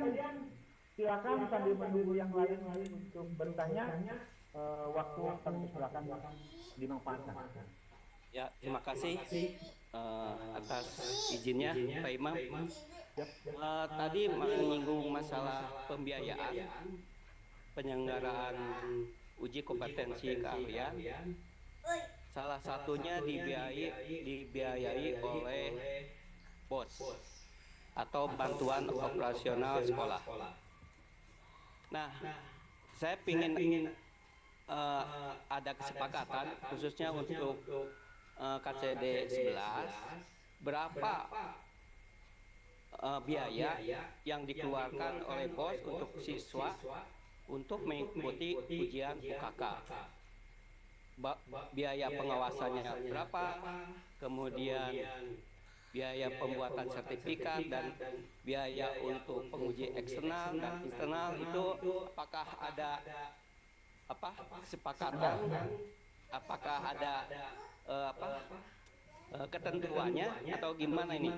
Padian, silakan sambil menunggu yang lain untuk bertanya. Waktu kami silakan dimanfaatkan. Ya, terima kasih atas izinnya, Pak Imam. Yap. Tadi menyinggung masalah pembiayaan penyelenggaraan uji kompetensi keahlian. Salah satunya dibiayai oleh BOS atau Bantuan Operasional Sekolah. Nah, saya ingin ada kesepakatan khususnya untuk KCD 11, berapa biaya yang dikeluarkan oleh BOS untuk siswa untuk mengikuti ujian UKK. Biaya pengawasannya berapa, kemudian biaya pembuatan sertifikat dan biaya untuk penguji eksternal dan internal itu apakah ada kesepakatan, apakah ada ketentuannya atau gimana ini?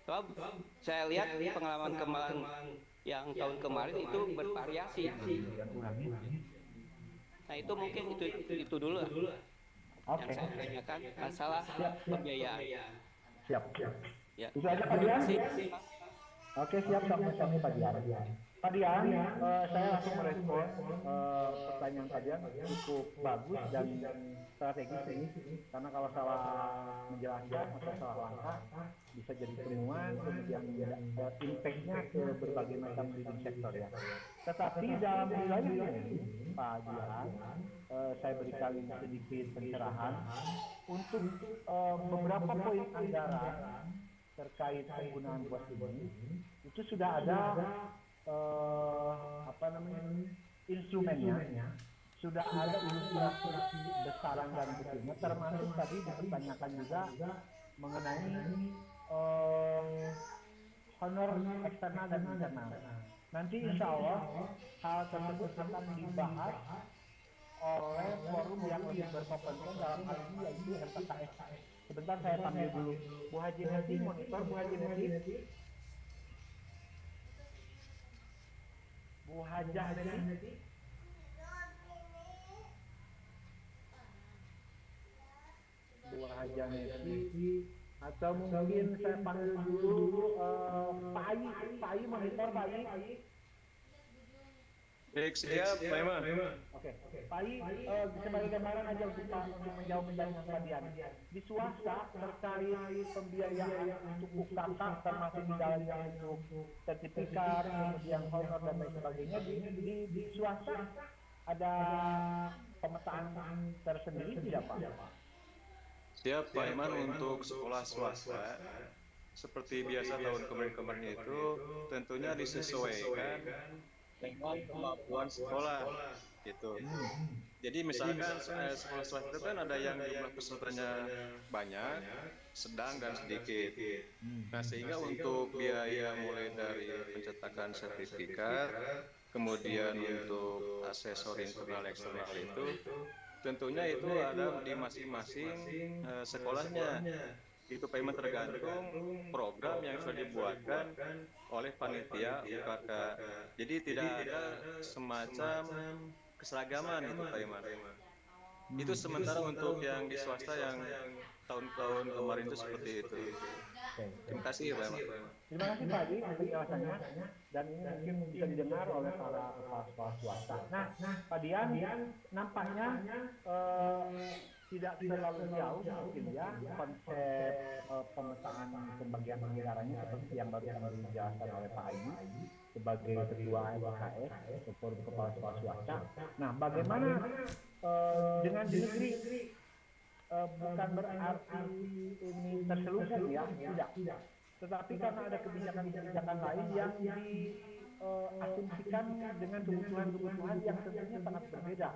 Sebab saya lihat pengalaman kemarin yang tahun kemarin itu bervariasi. Nah itu mungkin itu dulu yang Oke. saya tanyakan masalah Siap. pembiayaan. Siap. Ya, Itu aja Pak terima Dian. kasih. Oke, siap sampai kami Pak Dian. Pak Dian, saya langsung merespon pertanyaan Pak Dian cukup bagus dan strategis ini. Karena kalau salah menjelaskan atau salah langkah bisa jadi temuan, kemudian impact-nya ke berbagai macam leading sektor ya. Tetapi dalam wilayah ini, Pak Dian, saya berikan sedikit pencerahan untuk beberapa poin anggaran terkait penggunaan BOS ini itu sudah ada instrumennya, sudah ada ilustrasi besaran dan bentuknya, termasuk tadi dipertanyakan juga mengenai honor eksternal dan internal. Nanti insya Allah hal tersebut akan dibahas oleh forum yang lebih berkompetensi dalam hal ini yaitu MPKS. Sebentar saya panggil dulu Bu Haji Neti, monitor Bu Haji Neti. Bu Hajah Neti. Bu Hajah Neti. Atau mungkin saya panggil dulu Pak Ayi. Pak Ayi monitor Pak Ayi. Baik, siap, Pak Iman. Oke, Pak Ayi, sebagai gambaran aja untuk menjawab pertanyaan Pak Dian. Di swasta terkait pembiayaan untuk UKK termasuk di dalamnya untuk sertifikat, kemudian honor dan lain sebagainya di swasta ada pemetaan tersendiri tidak Pak? Siap, Pak Iman, untuk sekolah swasta. Seperti biasa tahun kemarin-kemarin itu, tentunya disesuaikan dengan kemampuan sekolah gitu. Jadi misalkan sekolah swasta itu kan ada yang jumlah pesertanya banyak, sedang dan sedikit. Nah sehingga untuk biaya mulai dari pencetakan sertifikat, kemudian untuk asesor internal eksternal itu, tentunya itu ada di masing-masing sekolahnya. Itu payment tergantung program yang sudah dibuatkan oleh panitia UKK. Jadi tidak ada semacam keseragaman itu Pak Iman. Itu sementara untuk yang di swasta yang tahun-tahun kemarin itu seperti itu. Terima kasih Pak Iman. Terima kasih Pak Adi untuk penjelasannya dan ini mungkin bisa didengar oleh para kepala sekolah swasta. Nah, Pak Dian nampaknya tidak terlalu jauh mungkin ya konsep pemetaan pembagian anggarannya seperti yang baru dijelaskan oleh Pak Adi sebagai ketua MKS Forum Kepala Sekolah Swasta. Nah, bagaimana dengan di negeri? Bukan berarti ini terselubung ya, tidak. Tetapi karena ada kebijakan-kebijakan lain yang diasumsikan dengan kebutuhan-kebutuhan yang tentunya sangat berbeda.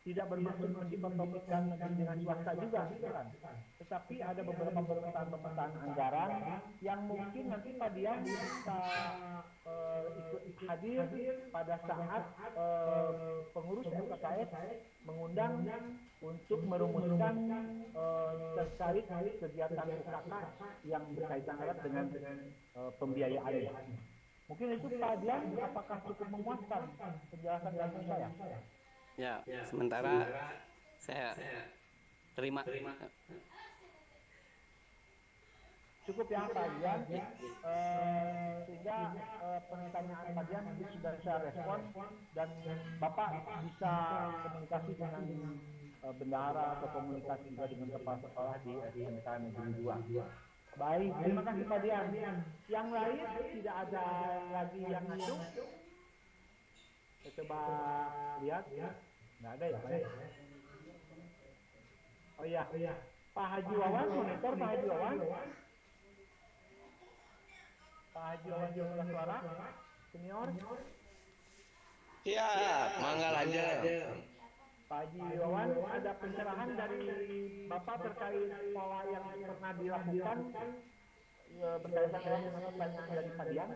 Tidak bermaksud mendikotomikan negeri dengan swasta juga, bukan. Tetapi ada beberapa pemetaan anggaran yang mungkin nanti Pak Dian bisa ikut hadir pada saat pengurus MKKS mengundang untuk merumuskan terkait kegiatan UKK yang berkaitan erat dengan pembiayaan. Mungkin itu Pak Dian, apakah cukup memuaskan penjelasan dari saya? Ya, sementara saya terima. Cukup ya Pak Dian, sehingga pertanyaan Pak Dian sudah saya respon dan Bapak bisa komunikasi dengan bendahara atau komunikasi juga dengan kepala sekolah di SMK Negeri 2. Baik, terima kasih Pak Dian. Yang lain tidak ada lagi yang masuk. Coba lihat, nggak ada ya Pak ya? Oh iya, Pak Haji Wawan, monitor Pak Haji Wawan. Pak Haji Wawan Jumlah Suara, senior. Siap, manggal aja. Pak Haji Wawan, ada pencerahan dari Bapak terkait pola yang pernah dilakukan berdasarkan dengan pertanyaan dari Pak Dian.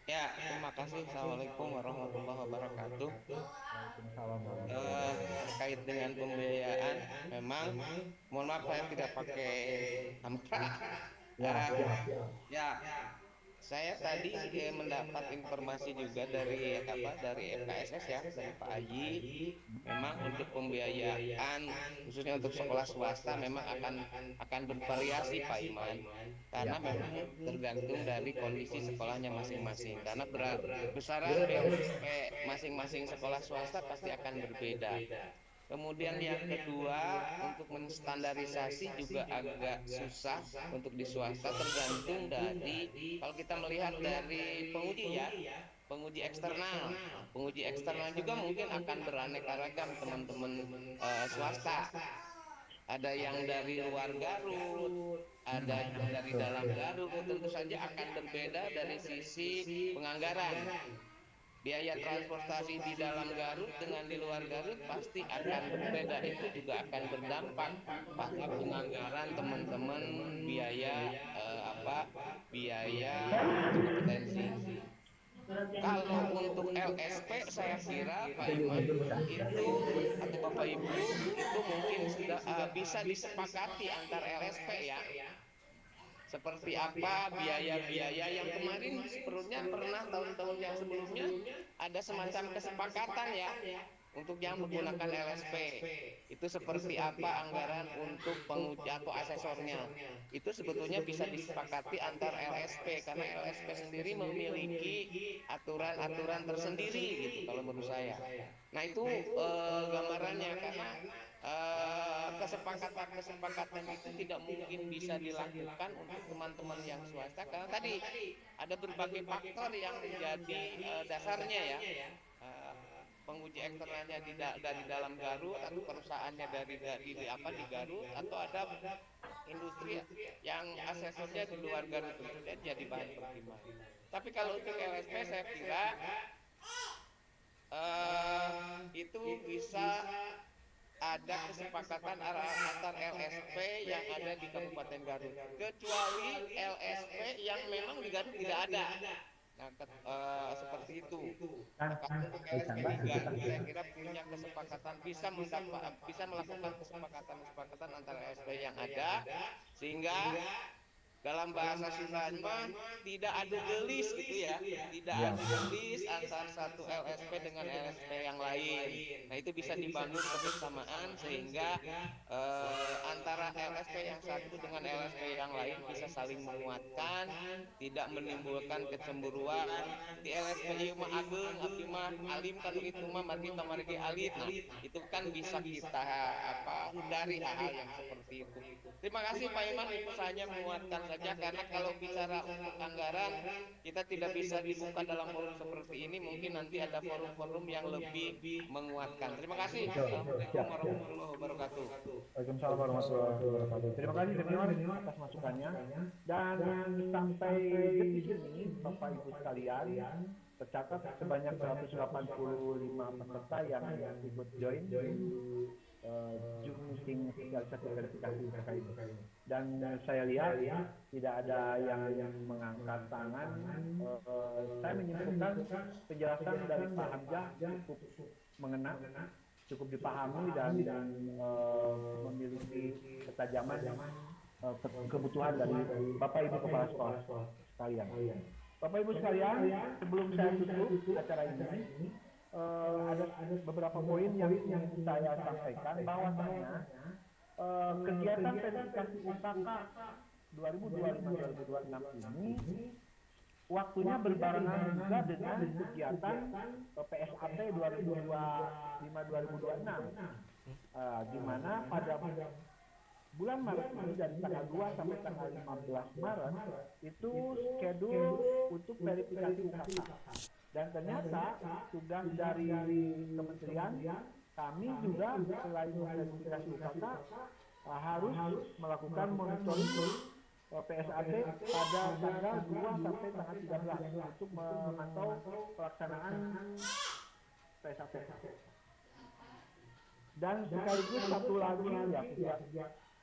Ya, terima kasih. Assalamualaikum warahmatullahi wabarakatuh. Terkait dengan pembiayaan, memang mohon maaf saya tidak pakai kamera. Ya, saya tadi mendapat informasi juga dari FKSS ya, dari Pak Haji. Memang untuk pembiayaan khususnya untuk sekolah swasta memang akan bervariasi Pak Iman, karena memang tergantung dari kondisi sekolahnya masing-masing. Karena besaran BUSP masing-masing sekolah swasta pasti akan berbeda. Kemudian yang kedua, untuk menstandarisasi juga agak susah untuk di swasta, tergantung dari, kalau kita melihat dari penguji ya, penguji eksternal juga mungkin akan beraneka ragam teman-teman swasta. Ada yang dari luar Garut, ada yang dari dalam Garut, tentu saja akan berbeda dari sisi penganggaran. Biaya transportasi di dalam Garut dengan di luar Garut pasti akan berbeda. Itu juga akan berdampak pada penganggaran teman-teman biaya biaya kompetensi. Kalau untuk LSP saya kira Pak Iman itu atau Bapak Ibu itu mungkin sudah bisa disepakati antar LSP ya. Seperti apa biaya-biaya yang kemarin sebenarnya pernah tahun-tahun yang sebelumnya ada semacam kesepakatan ya untuk yang menggunakan LSP. Itu seperti apa anggaran untuk penguji atau asesornya. Itu sebetulnya bisa disepakati antar LSP karena LSP sendiri memiliki aturan-aturan tersendiri gitu kalau menurut saya. Nah itu gambarannya, karena kesepakatan itu tidak mungkin bisa dilakukan untuk teman-teman yang swasta karena tadi ada berbagai faktor yang menjadi dasarnya ya. Penguji eksternalnya dari dalam Garut atau perusahaannya di Garut, atau ada industri yang asesornya di luar Garut, tentu saja jadi bahan pertimbangan. Tapi kalau untuk LSP saya kira itu bisa ada kesepakatan antar LSP yang ada di Kabupaten Garut, kecuali LSP yang memang di Garut tidak ada. Nah, seperti itu. Kalau untuk LSP di Garut saya kira punya kesepakatan, bisa melakukan kesepakatan antara LSP yang ada, sehingga dalam bahasa Sunda tidak adu gelis gitu ya, tidak adu gelis antar satu LSP dengan LSP yang lain. Nah itu bisa dibangun kebersamaan sehingga antara LSP yang satu dengan LSP yang lain bisa saling menguatkan, tidak menimbulkan kecemburuan. Di LSP ieu mah ageung, abdi mah alim kan itu mah margi tamargi alit. Nah itu kan bisa kita hindari hal-hal yang seperti itu. Terima kasih Pak Iman, itu saja menguatkan saja, karena kalau bicara untuk anggaran kita tidak bisa dibuka dalam forum seperti ini, mungkin nanti ada forum-forum yang lebih menguatkan. Terima kasih. Assalamualaikum warahmatullahi wabarakatuh. Waalaikumsalam warahmatullahi wabarakatuh. Terima kasih senior atas masukannya. Dan sampai detik ini Bapak Ibu sekalian, tercatat sebanyak 185 peserta yang ikut join Zoom meeting sosialisasi verifikasi terkait. Dan saya lihat tidak ada yang mengangkat tangan. Saya menyimpulkan penjelasan dari Pak Hamzah cukup mengena, cukup dipahami dan memiliki ketajaman kebutuhan dari Bapak Ibu Kepala Sekolah. sekalian. Bapak Ibu sekalian, sebelum saya tutup acara ini, ada beberapa poin yang ingin saya sampaikan bahwasanya kegiatan verifikasi UKK 2025-2026 ini waktunya berbarengan juga dengan kegiatan PSAT 2025-2026, di mana pada bulan Maret ini dari tanggal 2 sampai tanggal 15 Maret itu schedule untuk verifikasi UKK. Dan ternyata tugas dari kementerian kami juga selain verifikasi UKK harus melakukan monitoring PSAT pada tanggal 2 sampai tanggal 13 untuk memantau pelaksanaan PSAT. Dan sekaligus satu lagi ya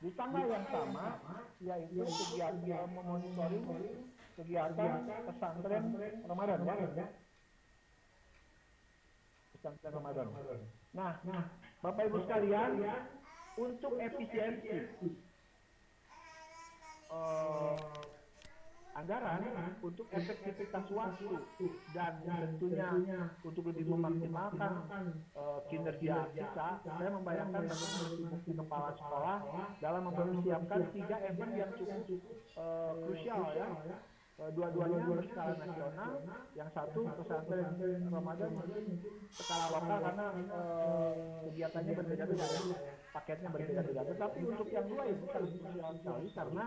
di tanggal yang sama yaitu kegiatan memonitoring kegiatan pesantren Ramadan ya. Pesantren Ramadan. Nah, Bapak Ibu sekalian, untuk efisiensi anggaran untuk efektivitas waktu dan tentunya untuk lebih memaksimalkan kinerja kita, saya membayangkan bagaimana bukti kepala sekolah dalam mempersiapkan 3 event yang cukup krusial ya. Dua-duanya berskala nasional, yang satu pesantren Ramadan skala lokal karena kegiatannya berbeda-beda ya, paketnya berbeda-beda. Tetapi untuk yang dua ini sangat krusial sekali karena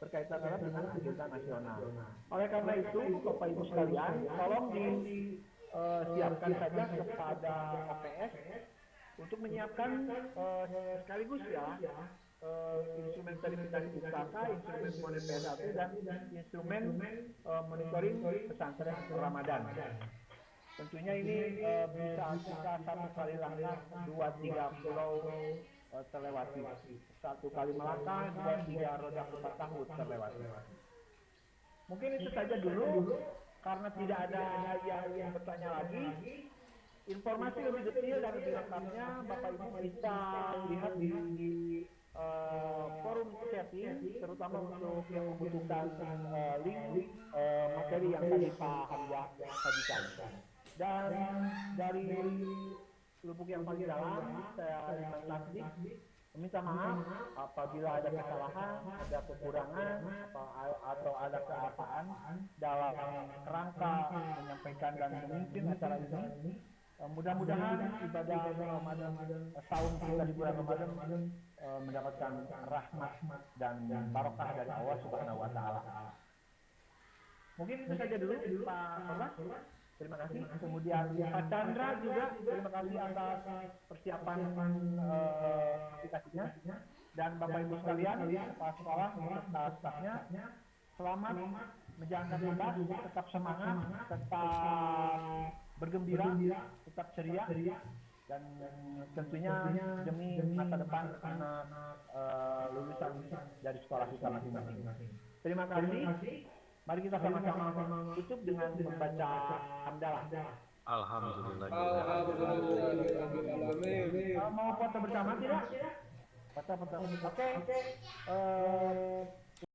berkaitan dengan kegiatan nasional. Oleh karena itu, Bapak Ibu sekalian, tolong disiapkan saja kepada OPS untuk menyiapkan sekaligus ya instrumen verifikasi UKK, instrumen monitoring PSAT, dan instrumen monitoring pesantren Ramadan. Tentunya ini bisa kita satu kali langkah 2-3 pulau terlewati, 1 kali melangkah 2-3 roda berpatahut terlewati. Mungkin itu saja dulu, karena tidak ada yang bertanya lagi. Informasi lebih detail dan lebih lengkapnya Bapak Ibu bisa lihat di forum chatting, terutama untuk yang membutuhkan link materi yang tadi Pak Hamzah sajikan. Dan dari lubuk yang paling dalam, saya Iman Tasdik meminta maaf apabila ada kesalahan, ada kekurangan, atau ada keapaan dalam kerangka menyampaikan dan memimpin acara ini. Mudah-mudahan ibadah Ramadan tahun kita di bulan Ramadan mendapatkan rahmat dan barokah dari Allah Subhanahu wa taala. Mungkin itu saja dulu Pak Korban. Terima kasih. Kemudian Pak Chandra juga terima kasih atas persiapan aplikasinya. Dan Bapak Ibu sekalian, Pak sekolah serta stafnya, selamat menjalankan tugas, tetap semangat, tetap bergembira, tetap ceria, dan tentunya demi masa depan anak lulusan dari sekolah kita masing-masing. Terima kasih. Mari kita sama-sama tutup dengan membaca hamdalah. Alhamdulillah. Mau foto bersama tidak? Foto. Oke.